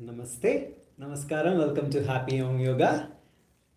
Namaste, Namaskaram, welcome to Happy Omyoga.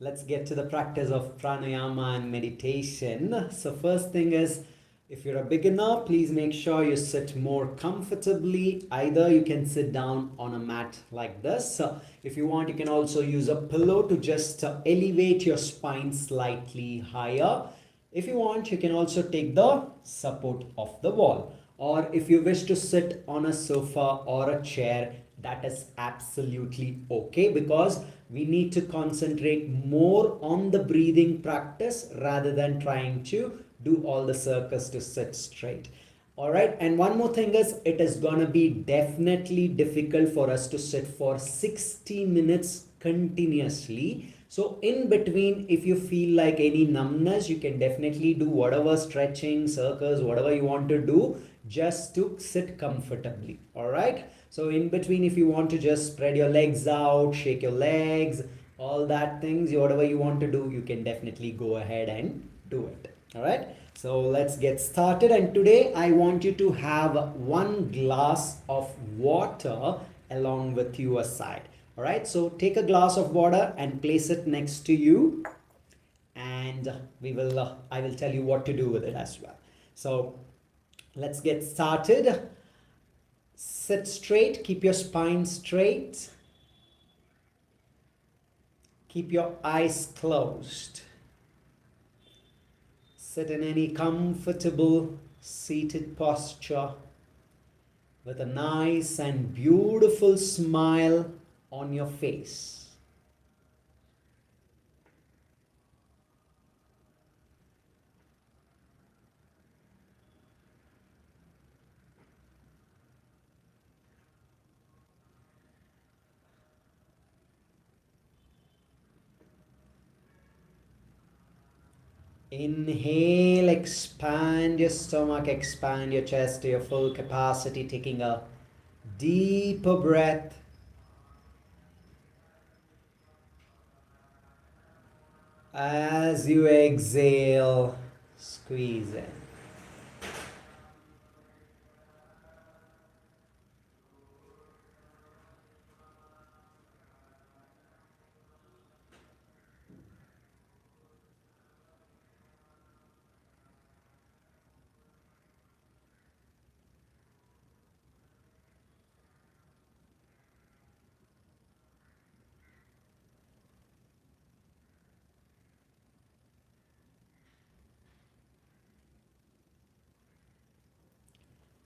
Let's get to the practice of pranayama and meditation. So, first thing is, if you're a beginner, please make sure you sit more comfortably. Either you can sit down on a mat like this. If you want, you can also use a pillow to just elevate your spine slightly higher. If you want, you can also take the support of the wall. Or if you wish to sit on a sofa or a chair, that is absolutely okay, because we need to concentrate more on the breathing practice rather than trying to do all the circus to sit straight. All right, and one more thing is, it is gonna be definitely difficult for us to sit for 60 minutes continuously. So in between, if you feel like any numbness, you can definitely do whatever stretching, circles, whatever you want to do, just to sit comfortably. All right, so in between, if you want to just spread your legs out, shake your legs, all that things, whatever you want to do, you can definitely go ahead and do it. All right, so let's get started. And today I want you to have one glass of water along with you aside. All right, so take a glass of water and place it next to you, and I will tell you what to do with it as well. So let's get started. Sit straight, keep your spine straight. Keep your eyes closed. Sit in any comfortable seated posture with a nice and beautiful smile on your face. Inhale, expand your stomach, expand your chest to your full capacity, taking a deeper breath. As you exhale, squeeze in.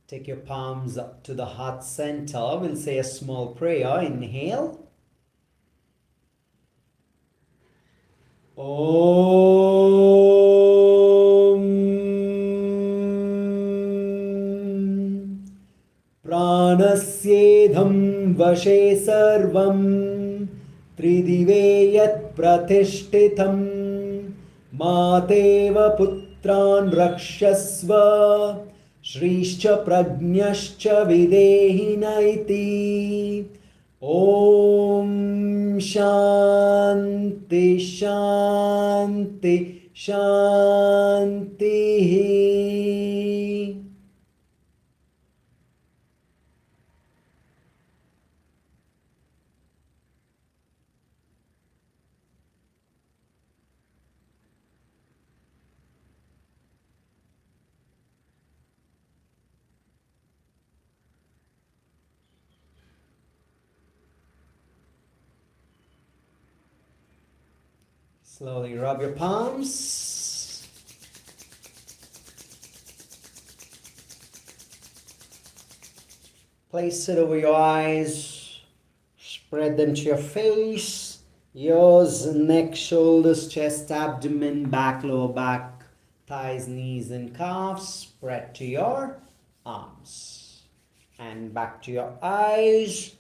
Take your palms up to the heart center. We'll say a small prayer. Inhale. Om Pranasyedham Vashe Sarvam Tridive Yat Pratishthitham Mateva Putran Rakshasva Shrishcha Prajnascha Videhina iti. Om Shanti Shanti Shanti. Slowly rub your palms. Place it over your eyes. Spread them to your face, ears, neck, shoulders, chest, abdomen, back, lower back, thighs, knees, and calves. Spread to your arms. And back to your eyes.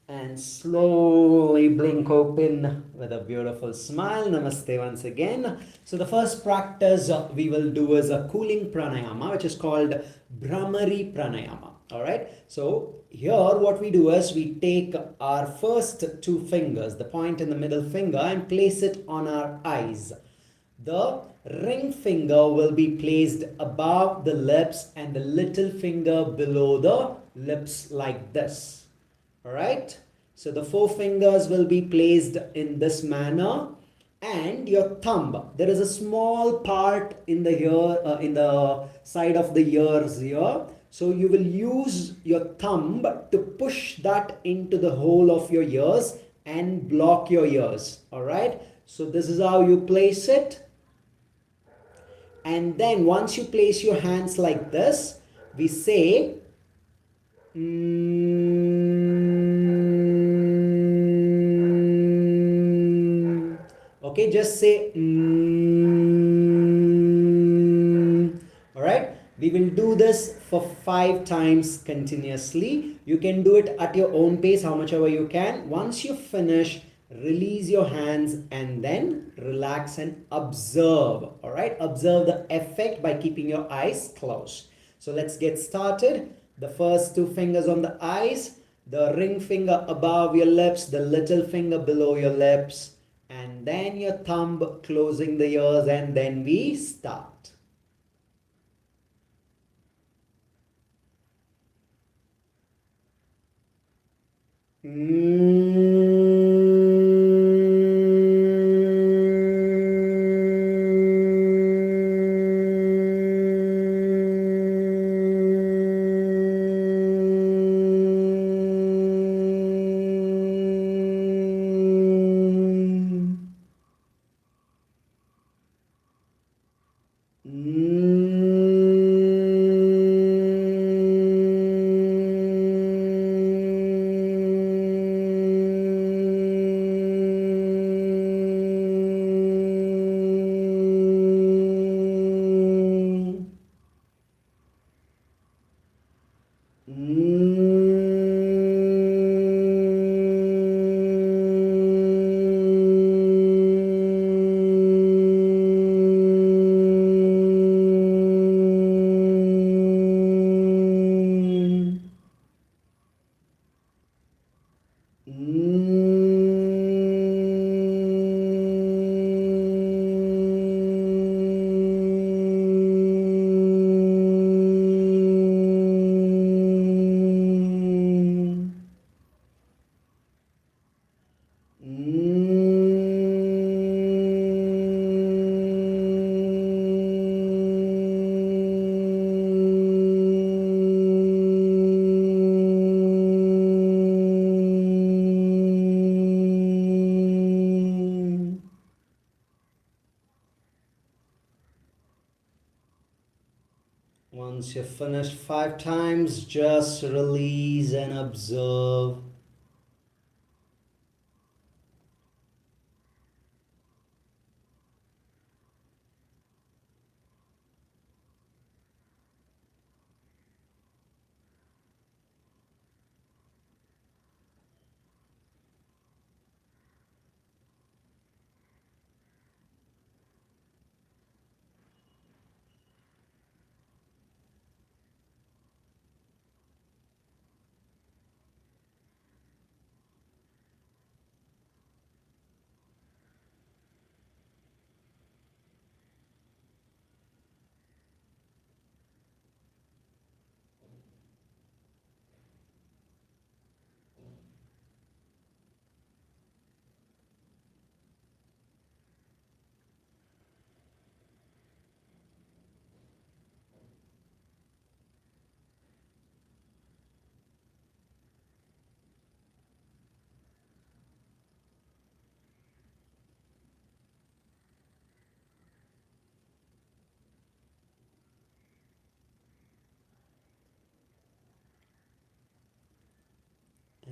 And slowly blink open with a beautiful smile. Namaste once again. So the first practice we will do is a cooling pranayama, which is called Brahmari pranayama. All right. So here what we do is we take our first two fingers, the point and the middle finger, and place it on our eyes. The ring finger will be placed above the lips and the little finger below the lips like this. All right. So the four fingers will be placed in this manner, and your thumb. There is a small part in the ear, in the side of the ears here. So you will use your thumb to push that into the hole of your ears and block your ears. All right. So this is how you place it. And then once you place your hands like this, we say okay, just say all right. We will do this for 5 times continuously. You can do it at your own pace, how much ever you can. Once you finish, release your hands and then relax and observe. All right, observe the effect by keeping your eyes closed. So let's get started. The first 2 fingers on the eyes, the ring finger above your lips, the little finger below your lips, and then your thumb closing the ears, and then we start. Once you've finished 5 times, just release and observe.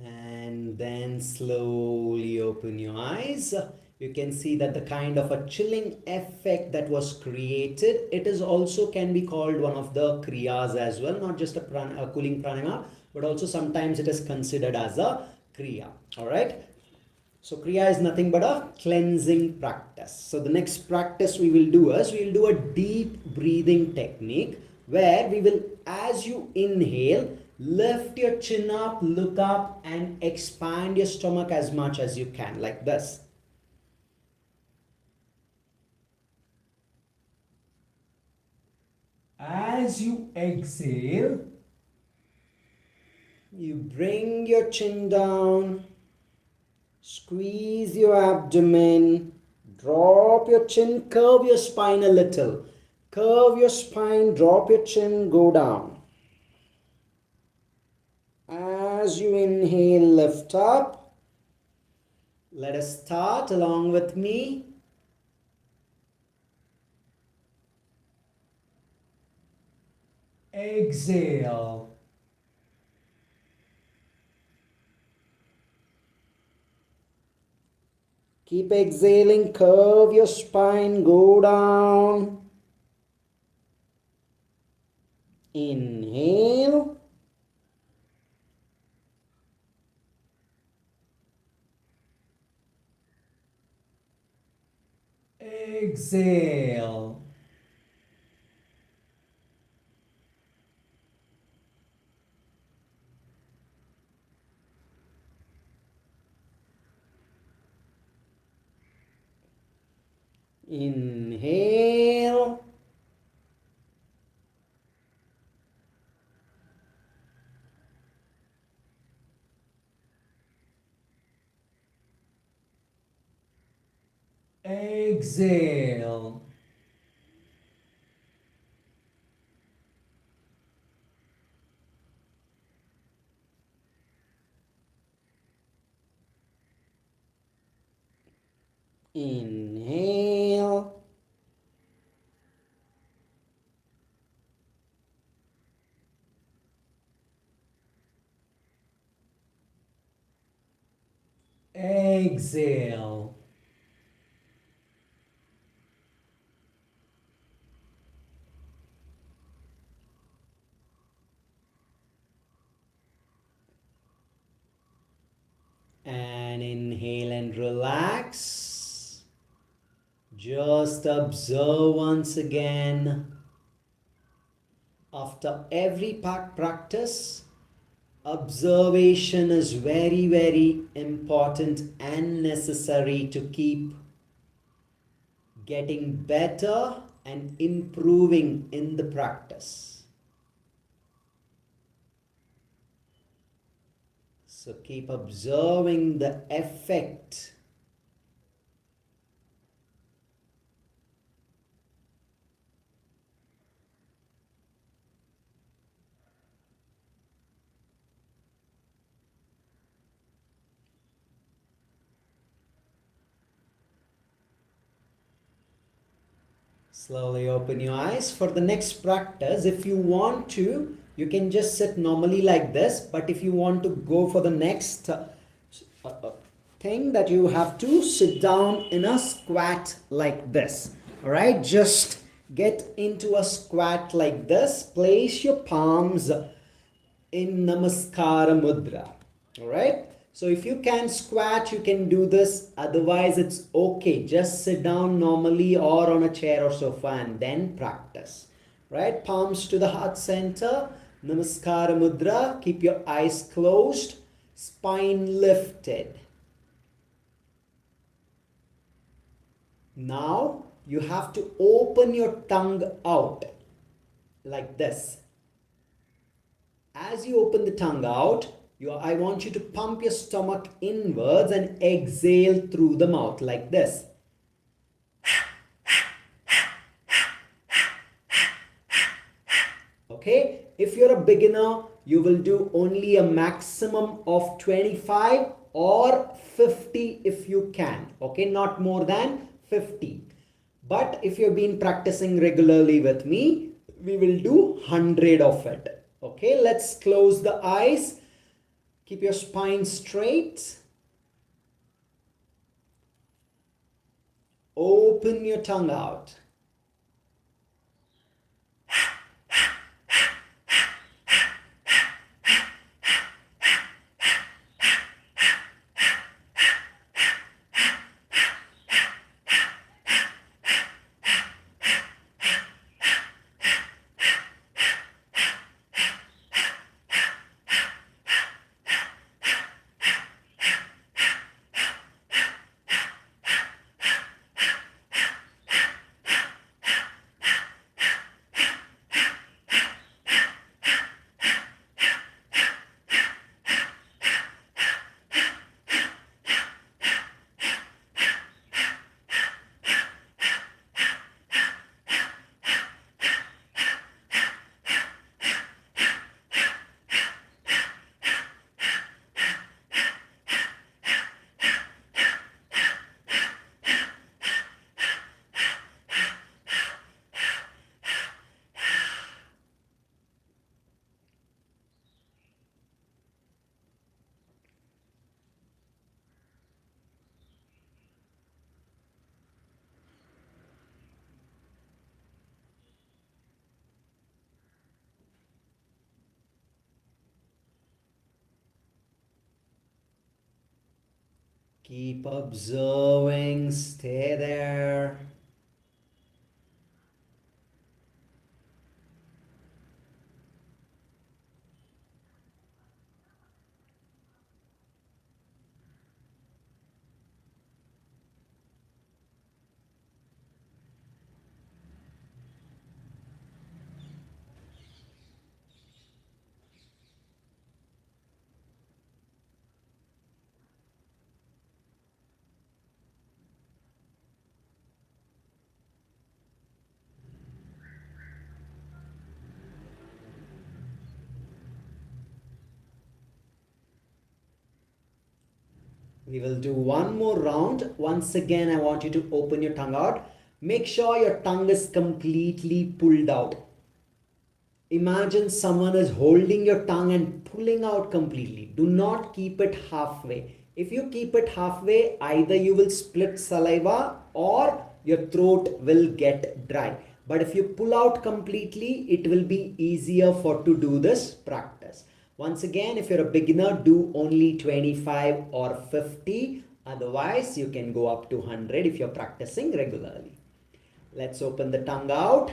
And then slowly open your eyes. You can see that the kind of a chilling effect that was created, it is also can be called one of the kriyas as well, not just a cooling pranayama, but also sometimes it is considered as a kriya. All right. So kriya is nothing but a cleansing practice. So the next practice we will do is we will do a deep breathing technique where we will, as you inhale, lift your chin up, look up, and expand your stomach as much as you can, like this. As you exhale, you bring your chin down Squeeze your abdomen. Drop your chin. Curve your spine a little. Curve your spine. Drop your chin. Go down. As you inhale, lift up. Let us start along with me. Exhale. Keep exhaling, curve your spine, go down. Inhale. Exhale. Inhale. Exhale. Inhale. Exhale. And inhale and relax. Just observe once again. After every practice, observation is very, very important and necessary to keep getting better and improving in the practice. So keep observing the effect. Slowly open your eyes. For the next practice, if you want to, you can just sit normally like this. But if you want to go for the next thing, that you have to sit down in a squat like this. All right, just get into a squat like this. Place your palms in Namaskara Mudra. All right. So if you can squat, you can do this. Otherwise, it's okay. Just sit down normally or on a chair or sofa and then practice. Right? Palms to the heart center. Namaskara Mudra. Keep your eyes closed. Spine lifted. Now, you have to open your tongue out like this. As you open the tongue out, I want you to pump your stomach inwards and exhale through the mouth like this. Okay, if you're a beginner, you will do only a maximum of 25 or 50 if you can. Okay, not more than 50. But if you've been practicing regularly with me, we will do 100 of it. Okay, let's close the eyes. Keep your spine straight. Open your tongue out. Keep observing, stay there. We will do one more round. Once again, I want you to open your tongue out. Make sure your tongue is completely pulled out. Imagine someone is holding your tongue and pulling out completely. Do not keep it halfway. If you keep it halfway, either you will split saliva or your throat will get dry. But if you pull out completely, it will be easier for to do this practice. Once again, if you're a beginner, do only 25 or 50. Otherwise, you can go up to 100 if you're practicing regularly. Let's open the tongue out.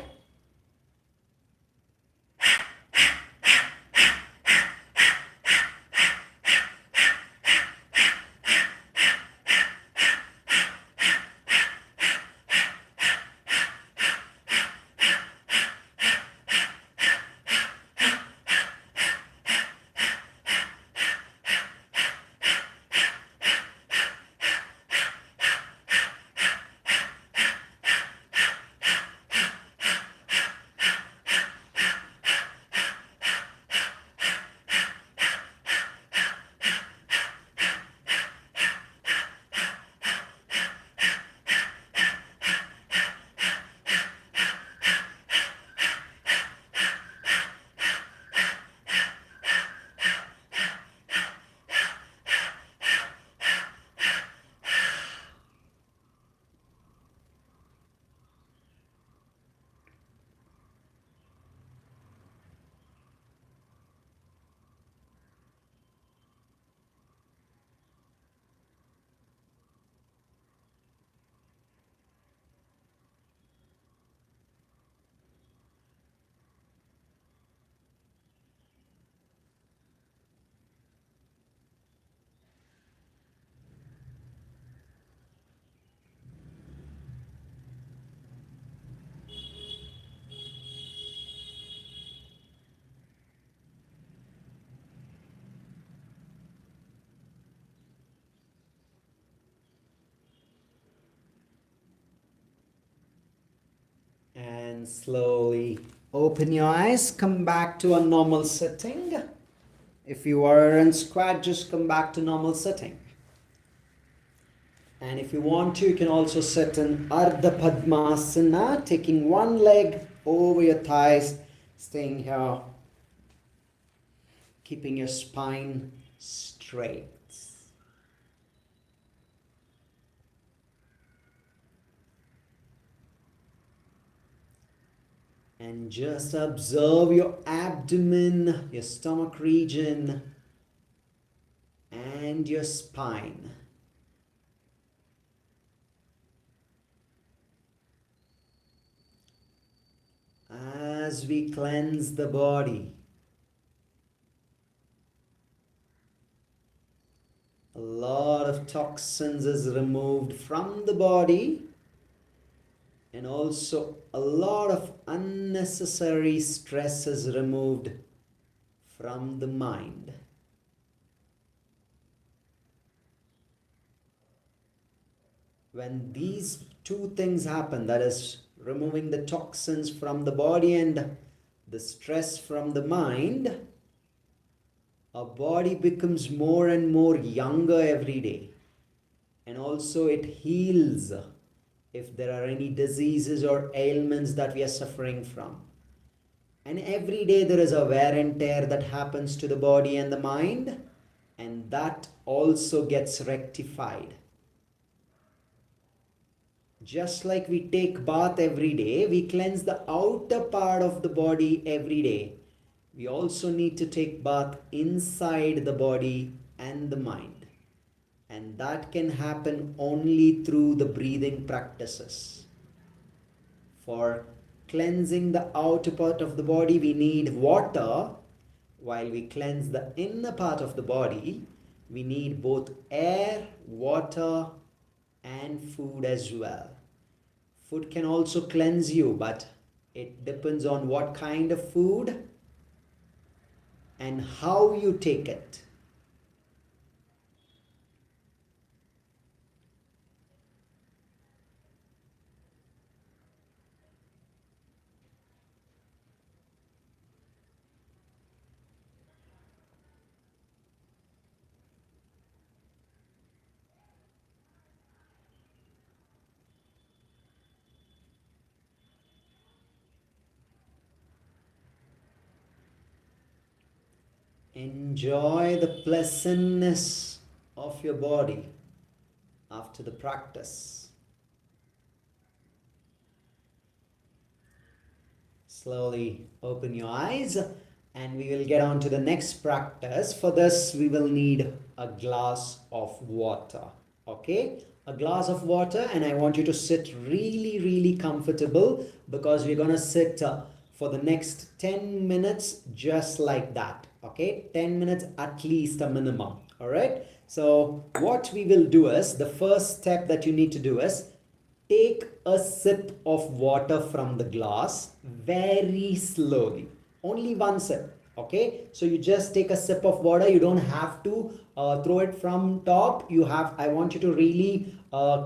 And slowly open your eyes, come back to a normal sitting. If you are in squat, just come back to normal sitting. And if you want to, you can also sit in Ardha Padmasana, taking one leg over your thighs, staying here, keeping your spine straight. And just observe your abdomen, your stomach region, and your spine. As we cleanse the body, a lot of toxins is removed from the body, and also a lot of unnecessary stress is removed from the mind. When these two things happen, that is removing the toxins from the body and the stress from the mind, our body becomes more and more younger every day. And also it heals if there are any diseases or ailments that we are suffering from. And every day there is a wear and tear that happens to the body and the mind, and that also gets rectified. Just like we take bath every day, we cleanse the outer part of the body every day. We also need to take bath inside the body and the mind. and that can happen only through the breathing practices. For cleansing the outer part of the body, we need water, while we cleanse the inner part of the body, we need both air, water, and food as well. Food can also cleanse you, but it depends on what kind of food and how you take it. Enjoy the pleasantness of your body after the practice. Slowly open your eyes and we will get on to the next practice. For this, we will need a glass of water. Okay? A glass of water, and I want you to sit really, really comfortable because we're going to sit for the next 10 minutes just like that. Okay? 10 minutes at least, a minimum. All right? So what we will do is, the first step that you need to do is take a sip of water from the glass very slowly. Only one sip. Okay, so you just take a sip of water. You don't have to throw it from top. I want you to really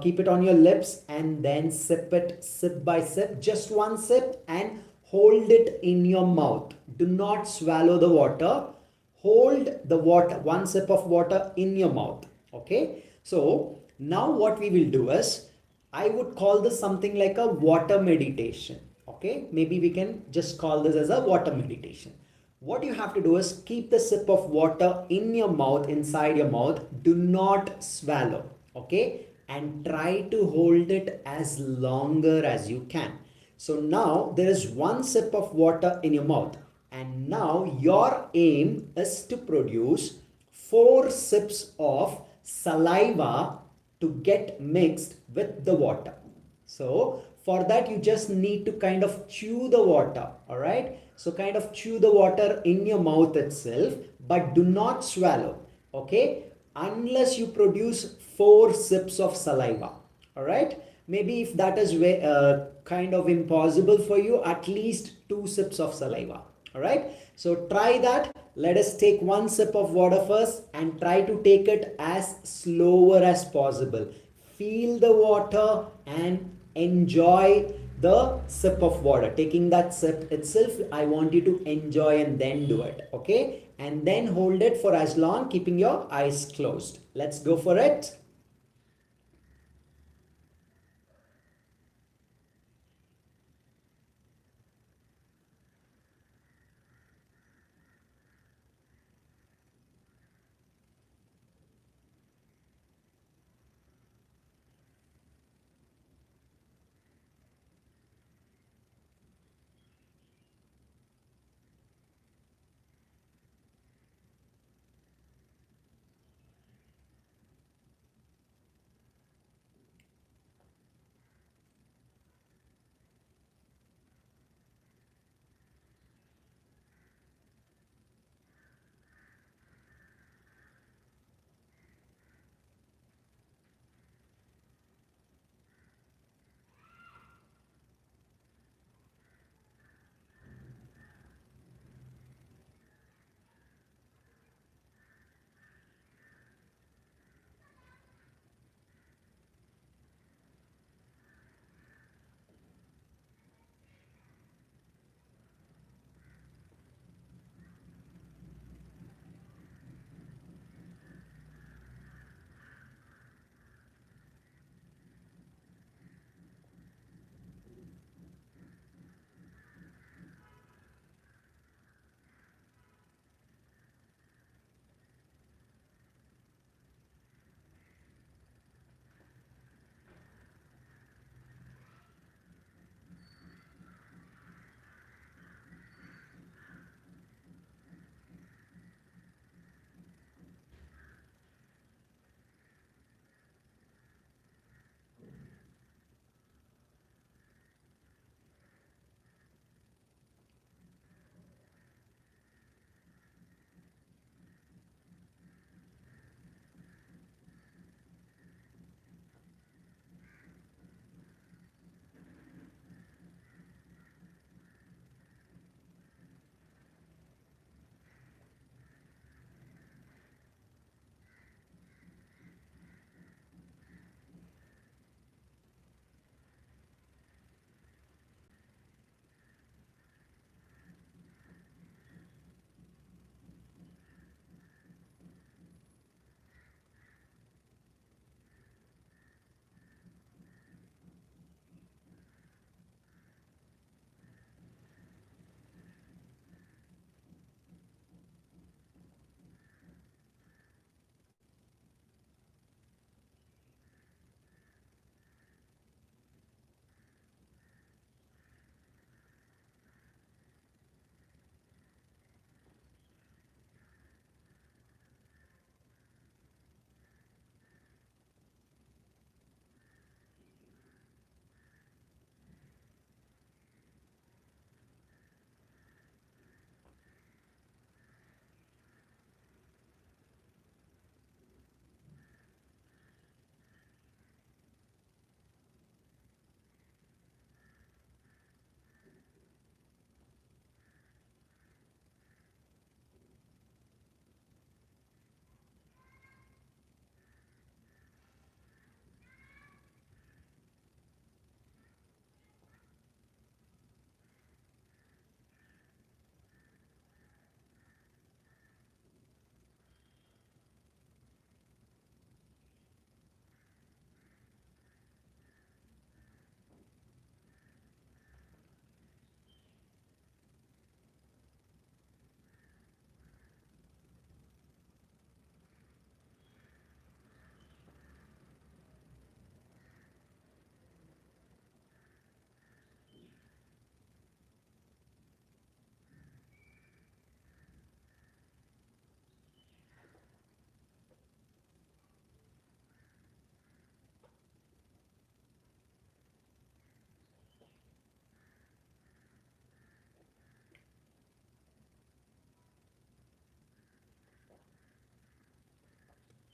keep it on your lips and then sip it sip by sip. Just one sip and hold it in your mouth. Do not swallow the water. Hold the water, one sip of water in your mouth. Okay, so now what we will do is, I would call this something like a water meditation. Okay, maybe we can just call this as a water meditation. What you have to do is keep the sip of water in your mouth, inside your mouth. Do not swallow. Okay, and try to hold it as longer as you can. So now there is one sip of water in your mouth, and now your aim is to produce 4 sips of saliva to get mixed with the water. So for that, you just need to kind of chew the water. All right, so kind of chew the water in your mouth itself, but do not swallow. Okay, unless you produce 4 sips of saliva. All right, maybe if that is kind of impossible for you, at least 2 sips of saliva. All right, so try that. Let us take one sip of water first and try to take it as slower as possible. Feel the water and enjoy the sip of water. Taking that sip itself, I want you to enjoy and then do it. Okay, and then hold it for as long, keeping your eyes closed. Let's go for it.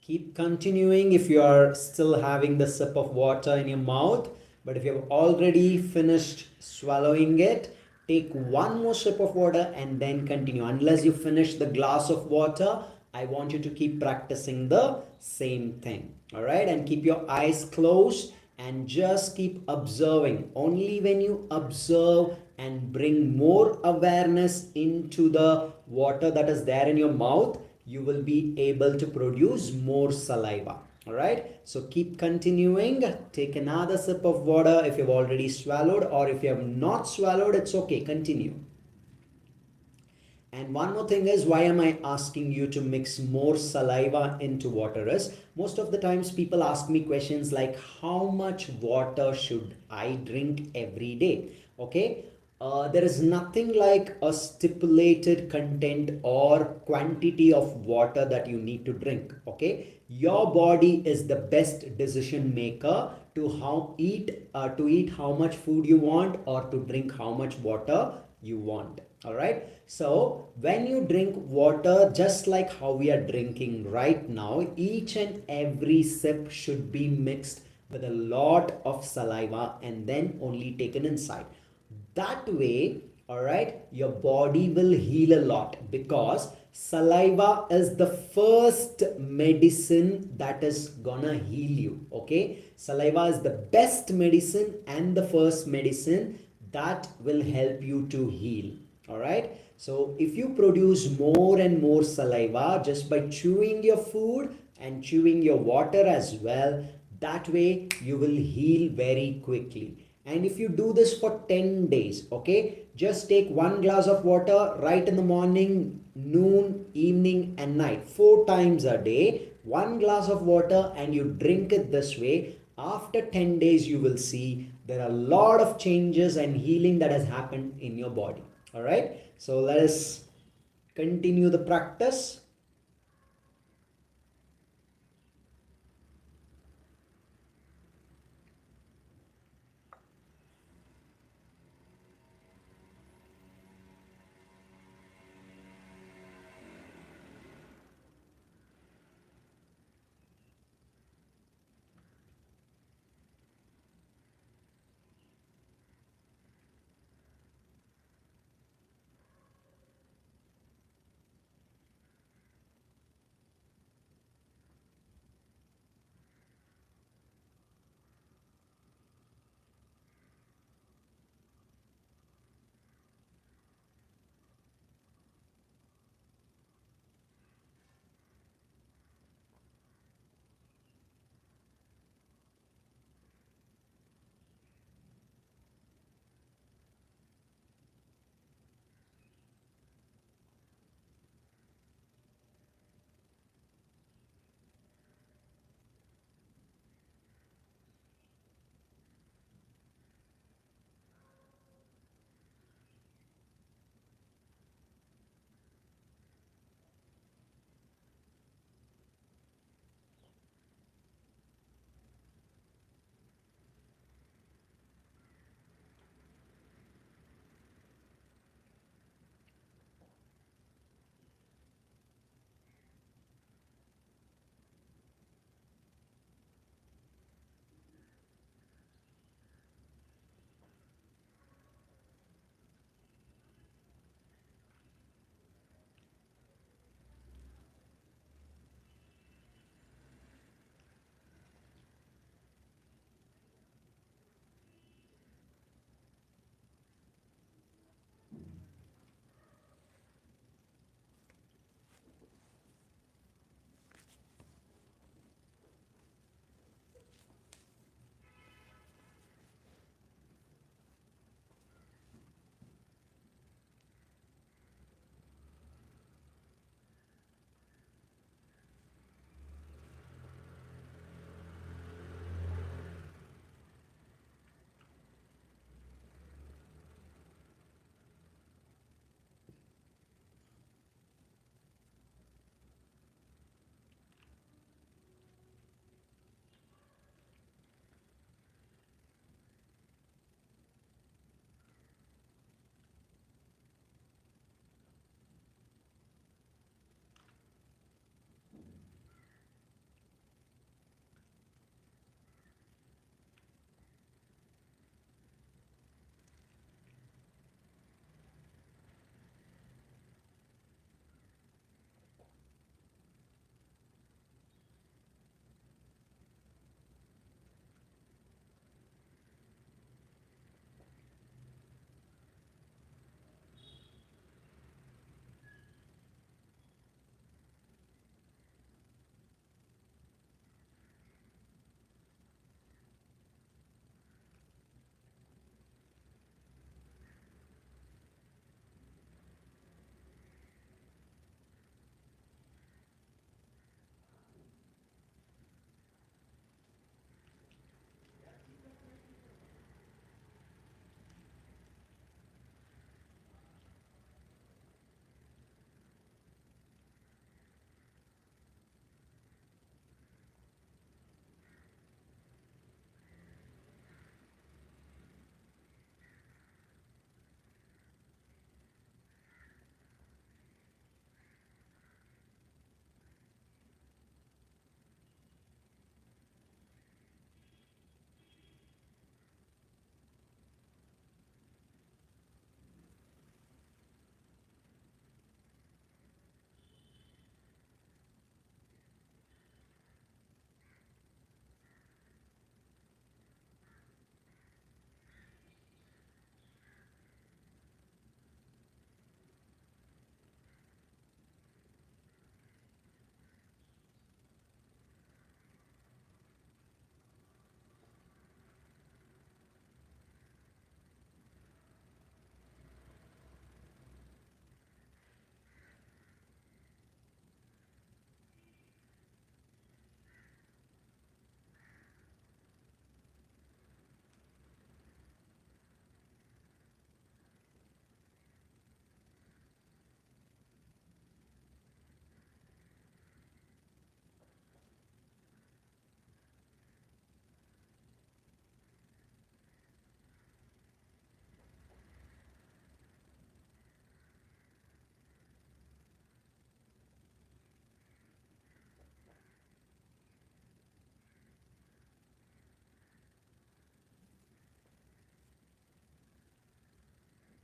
Keep continuing if you are still having the sip of water in your mouth. But if you have already finished swallowing it, take one more sip of water and then continue. Unless you finish the glass of water, I want you to keep practicing the same thing. All right, and keep your eyes closed and just keep observing. Only when you observe and bring more awareness into the water that is there in your mouth, you will be able to produce more saliva. All right, so keep continuing. Take another sip of water if you've already swallowed, or if you have not swallowed, it's okay, continue. And one more thing is, why am I asking you to mix more saliva into water is, most of the times people ask me questions like, how much water should I drink every day? Okay. There is nothing like a stipulated content or quantity of water that you need to drink. Okay. Your body is the best decision maker to eat how much food you want, or to drink how much water you want. All right, so when you drink water, just like how we are drinking right now, each and every sip should be mixed with a lot of saliva and then only taken inside. That way, all right, your body will heal a lot, because saliva is the first medicine that is gonna heal you. Okay, saliva is the best medicine and the first medicine that will help you to heal. All right, so if you produce more and more saliva just by chewing your food and chewing your water as well, that way you will heal very quickly. And if you do this for 10 days, okay, just take one glass of water right in the morning, noon, evening and night, 4 times a day, one glass of water, and you drink it this way. After 10 days, you will see there are a lot of changes and healing that has happened in your body. All right, so let us continue the practice.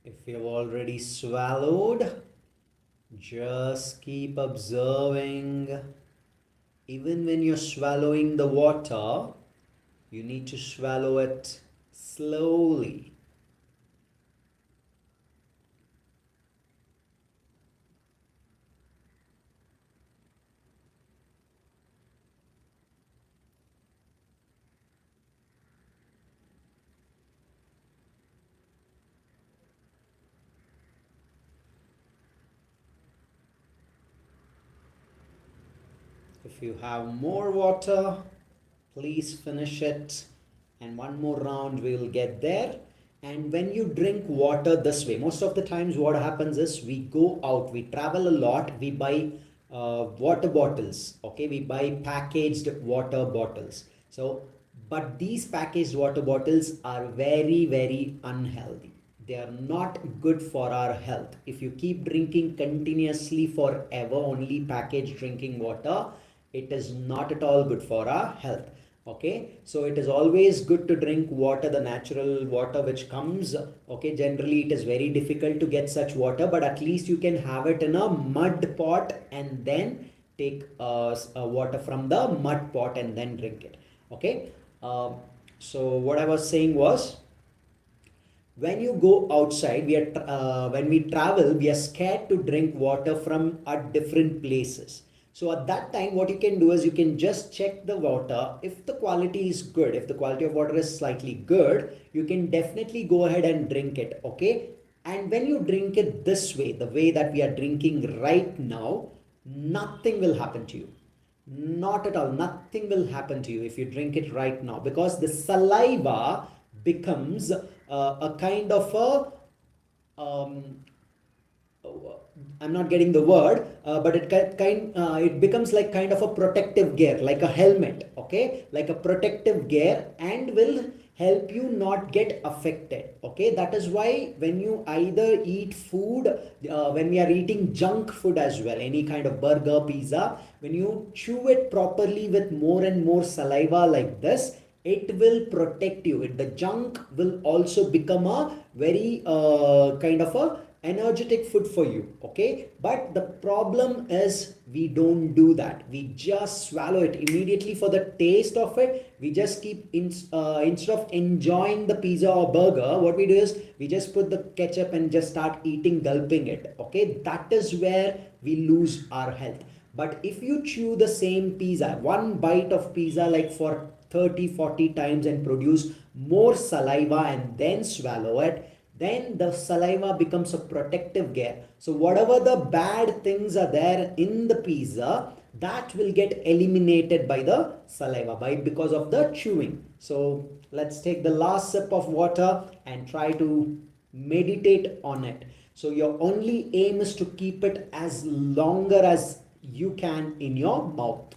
If you've already swallowed, just keep observing. Even when you're swallowing the water, you need to swallow it slowly. If you have more water, please finish it. And one more round, we will get there. And when you drink water this way, most of the times what happens is we go out, we travel a lot, we buy water bottles. Okay, we buy packaged water bottles. So, but these packaged water bottles are very, very unhealthy. They are not good for our health. If you keep drinking continuously forever only packaged drinking water, it is not at all good for our health. Okay, so it is always good to drink water, the natural water which comes. Okay, generally it is very difficult to get such water, but at least you can have it in a mud pot and then take water from the mud pot and then drink it. Okay, so what I was saying was, when you go outside, when we travel, we are scared to drink water from at different places. So at that time, what you can do is you can just check the water. If the quality is good, if the quality of water is slightly good, you can definitely go ahead and drink it. Okay, and when you drink it this way, the way that we are drinking right now, nothing will happen to you. Not at all. Nothing will happen to you if you drink it right now, because the saliva becomes a kind of a I'm not getting the word, but it becomes like kind of a protective gear, like a helmet, okay, like a protective gear, and will help you not get affected. Okay, that is why when you either eat food, when we are eating junk food as well, any kind of burger, pizza, when you chew it properly with more and more saliva like this, it will protect you. The junk will also become a very kind of a energetic food for you. Okay, but the problem is we don't do that. We just swallow it immediately for the taste of it. We just instead of enjoying the pizza or burger, what we do is we just put the ketchup and just start eating, gulping it. Okay, that is where we lose our health. But if you chew the same pizza, one bite of pizza like for 30-40 times and produce more saliva and then swallow it, then the saliva becomes a protective gear. So whatever the bad things are there in the pizza, that will get eliminated by the saliva, because of the chewing. So let's take the last sip of water and try to meditate on it. So your only aim is to keep it as longer as you can in your mouth.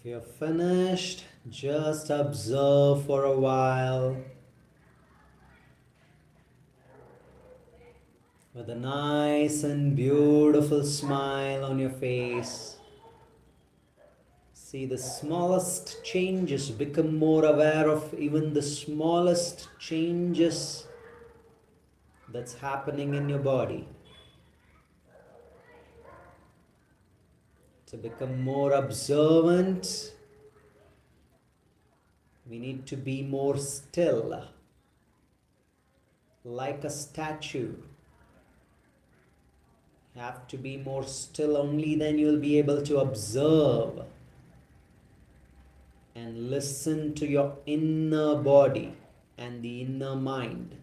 you're finished, just observe for a while with a nice and beautiful smile on your face. See the smallest changes, become more aware of even the smallest changes that's happening in your body. To become more observant, we need to be more still, like a statue. You have to be more still, only then you'll be able to observe and listen to your inner body and the inner mind.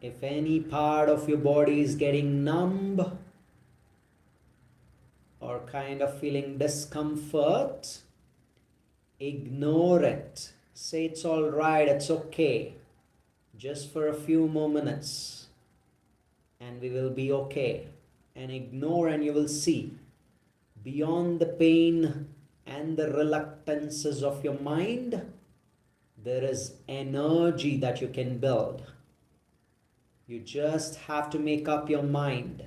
If any part of your body is getting numb or kind of feeling discomfort, ignore it. Say it's all right, it's okay. Just for a few more minutes and we will be okay. And ignore, and you will see beyond the pain and the reluctances of your mind, there is energy that you can build. You just have to make up your mind.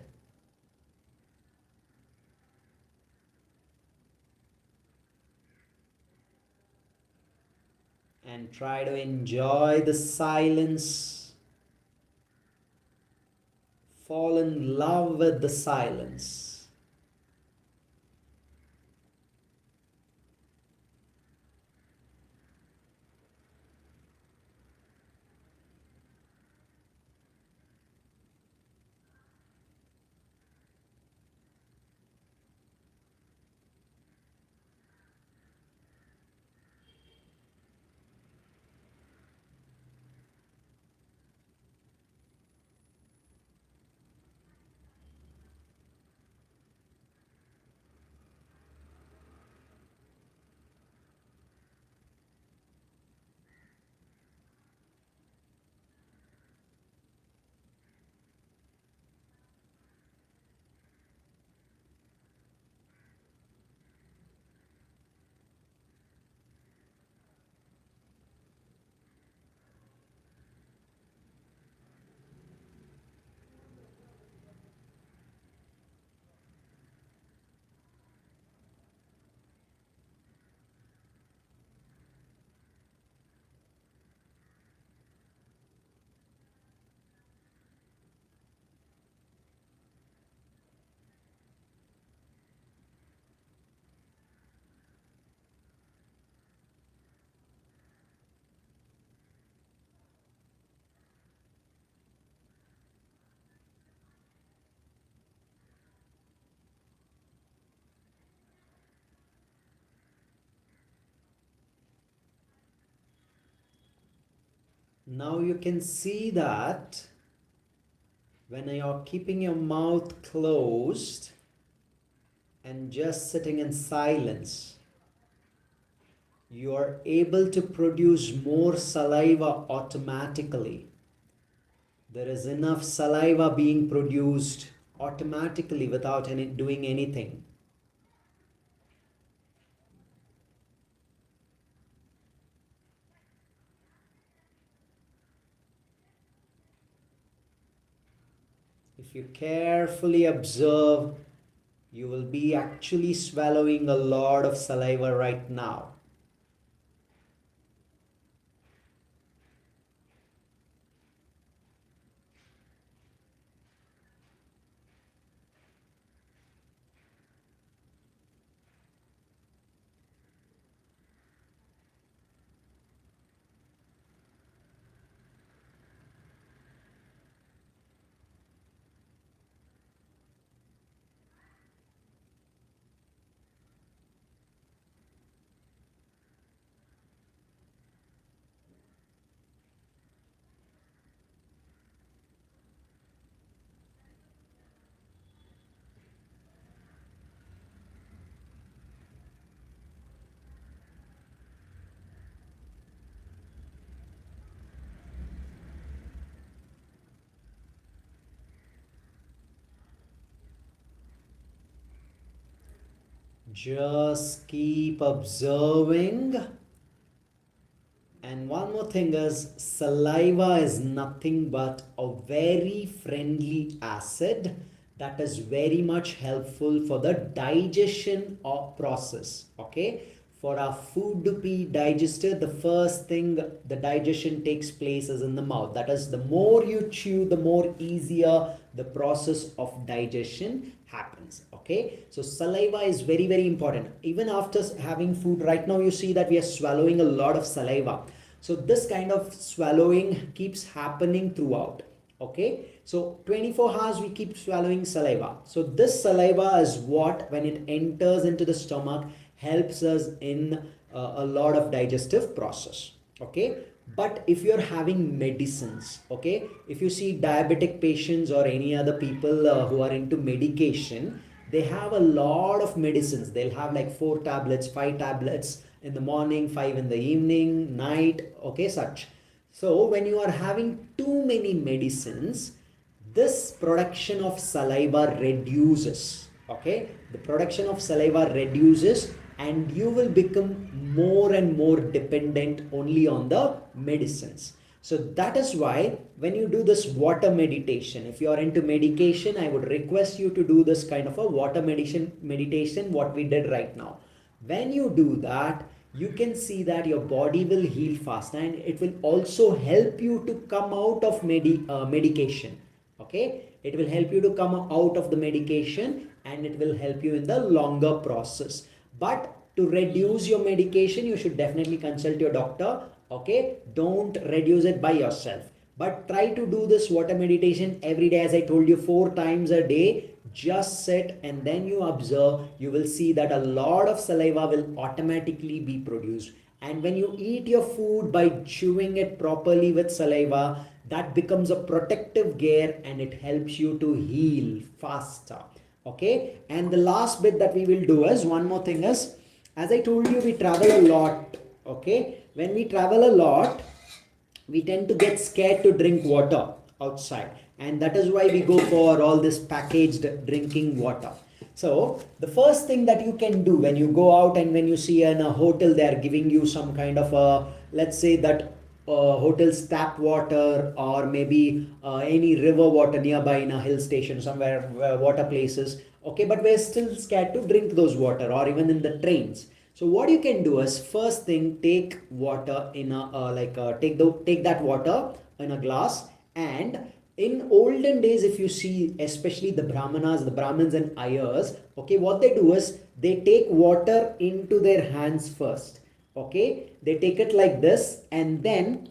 And try to enjoy the silence. Fall in love with the silence. Now you can see that when you're keeping your mouth closed and just sitting in silence, you are able to produce more saliva automatically. There is enough saliva being produced automatically without doing anything. If you carefully observe, you will be actually swallowing a lot of saliva right now. Just keep observing. And one more thing is, saliva is nothing but a very friendly acid that is very much helpful for the digestion of process. Okay, for our food to be digested, the first thing the digestion takes place is in the mouth. That is, the more you chew, the more easier the process of digestion happens. Okay, so saliva is very, very important. Even after having food, right now you see that we are swallowing a lot of saliva. So this kind of swallowing keeps happening throughout. Okay, so 24 hours we keep swallowing saliva. So this saliva is what, when it enters into the stomach, helps us in a lot of digestive process. Okay, but if you're having medicines, okay, if you see diabetic patients or any other people who are into medication, they have a lot of medicines. They'll have like 4 tablets, 5 tablets in the morning, 5 in the evening, night, okay, such. So when you are having too many medicines, this production of saliva reduces. Okay, the production of saliva reduces, and you will become more and more dependent only on the medicines. So that is why when you do this water meditation, if you are into medication, I would request you to do this kind of a water meditation, what we did right now. When you do that, you can see that your body will heal fast, and it will also help you to come out of medication. Okay, it will help you to come out of the medication, and it will help you in the longer process. But to reduce your medication, you should definitely consult your doctor. Okay, don't reduce it by yourself, but try to do this water meditation every day. As I told you, 4 times a day. Just sit and then you observe. You will see that a lot of saliva will automatically be produced, and when you eat your food by chewing it properly with saliva, that becomes a protective gear, and it helps you to heal faster. Okay, and the last bit that we will do is, one more thing is, as I told you, we travel a lot. Okay, when we travel a lot, we tend to get scared to drink water outside, and that is why we go for all this packaged drinking water. So the first thing that you can do when you go out, and when you see in a hotel they are giving you some kind of a, let's say that hotel's tap water, or maybe any river water nearby in a hill station somewhere, water places. Okay, but we're still scared to drink those water, or even in the trains. So what you can do is, first thing, take water in a take that water in a glass. And in olden days, if you see, especially the Brahmins and Ayers, okay, what they do is they take water into their hands first. Okay, they take it like this, and then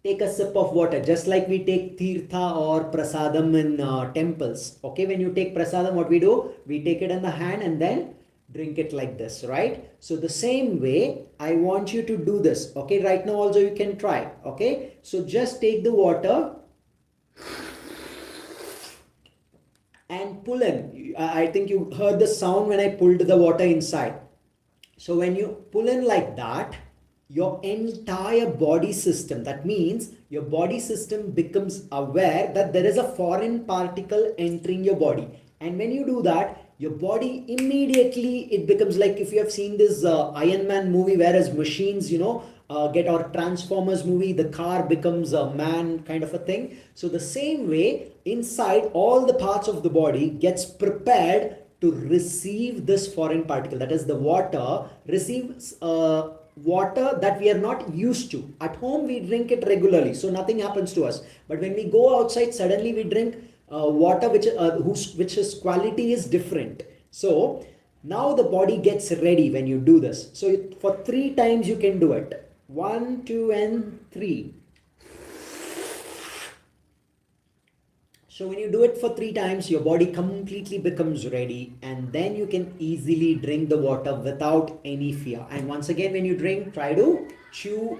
take a sip of water, just like we take tirtha or prasadam in temples. Okay, when you take prasadam, what we do? We take it in the hand and then drink it like this, right? So the same way, I want you to do this. Okay, right now also you can try. Okay, so just take the water and pull in. I think you heard the sound when I pulled the water inside. So when you pull in like that, your entire body system, that means your body system becomes aware that there is a foreign particle entering your body. And when you do that, your body immediately, it becomes like, if you have seen this Iron Man movie, whereas machines, or Transformers movie, the car becomes a man kind of a thing. So the same way, inside, all the parts of the body gets prepared to receive this foreign particle, that is the water, receives water that we are not used to. At home we drink it regularly, so nothing happens to us. But when we go outside, suddenly we drink water which is quality is different. So now the body gets ready when you do this. So for 3 times you can do it. 1, 2 and 3. So when you do it for 3 times, your body completely becomes ready, and then you can easily drink the water without any fear. And once again, when you drink, try to chew,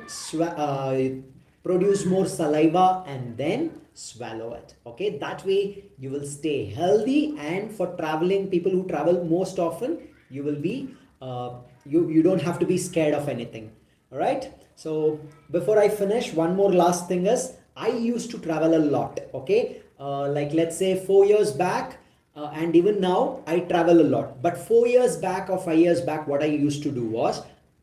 produce more saliva, and then swallow it. Okay, that way you will stay healthy. And for traveling, people who travel most often, you will be you don't have to be scared of anything. All right. So before I finish, one more last thing is, I used to travel a lot. Okay. Like let's say 4 years back, and even now I travel a lot. But 4 years back or 5 years back, what I used to do was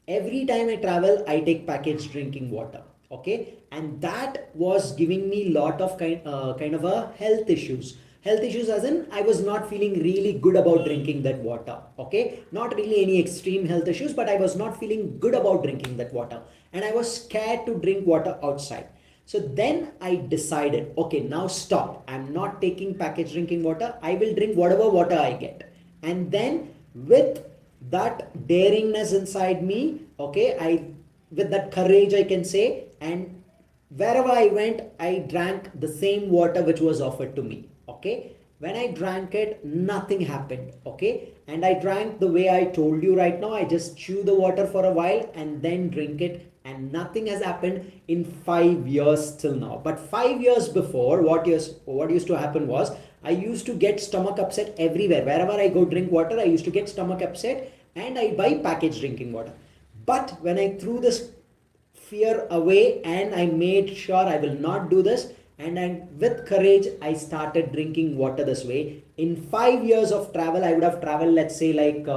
every time I travel, I take packaged drinking water. Okay, and that was giving me lot of kind of a health issues. Health issues as in I was not feeling really good about drinking that water. Okay, not really any extreme health issues, but I was not feeling good about drinking that water, and I was scared to drink water outside. So then I decided, okay, now stop. I'm not taking packaged drinking water. I will drink whatever water I get. And then with that daringness inside me, okay, with that courage I can say, and wherever I went, I drank the same water which was offered to me. Okay. When I drank it, nothing happened. Okay. And I drank the way I told you right now. I just chew the water for a while and then drink it, and nothing has happened in 5 years till now. But 5 years before, what used to happen was I used to get stomach upset everywhere. Wherever I go drink water, I used to get stomach upset, and I buy packaged drinking water. But when I threw this fear away and I made sure I will not do this, and with courage I started drinking water this way. In 5 years of travel, I would have traveled, let's say, like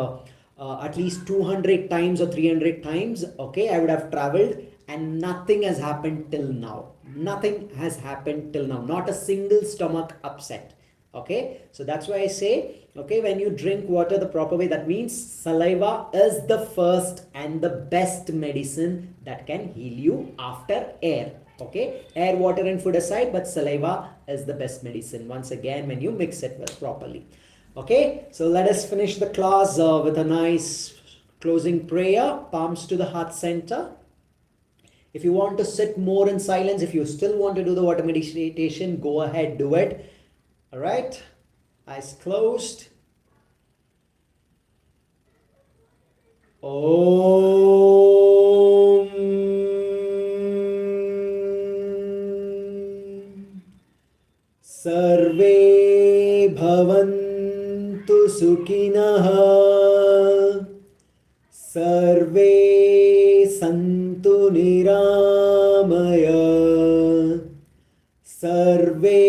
at least 200 times or 300 times. Okay, I would have traveled, and nothing has happened till now. Nothing has happened till now. Not a single stomach upset. Okay, so that's why I say, okay, when you drink water the proper way, that means saliva is the first and the best medicine that can heal you after air. Okay, air, water and food aside, but saliva is the best medicine once again when you mix it well properly. Okay, so let us finish the class with a nice closing prayer. Palms to the heart center. If you want to sit more in silence, if you still want to do the water meditation, go ahead, do it. All right, eyes closed. Om. Sarve bhavantu sukhinah. Sarve santu niramaya. Sarve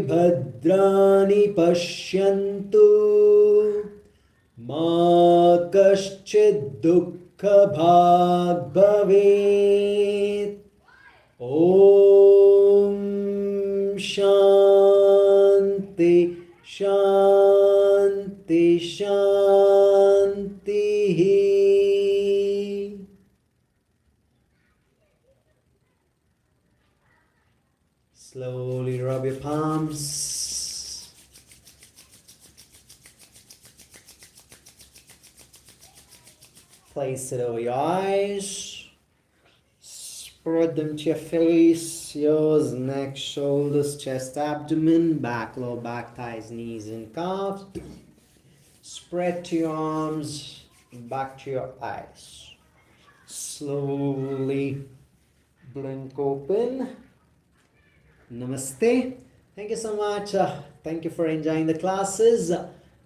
bhadrani pashyantu. Ma kaschid dukkha bhag bhavet. Om Shanti Shanti Shanti. Slowly rub your palms. Place it over your eyes. Spread them to your face, ears, neck, shoulders, chest, abdomen, back, lower back, thighs, knees, and calves. Spread to your arms, back to your eyes. Slowly blink open. Namaste. Thank you so much. Thank you for enjoying the classes.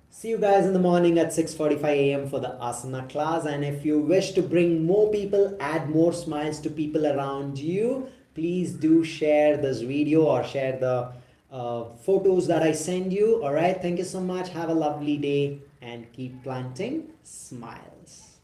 See you guys in the morning at 6:45 a.m. for the asana class. And if you wish to bring more people, add more smiles to people around you, please do share this video or share the photos that I send you. All right. Thank you so much. Have a lovely day and keep planting smiles.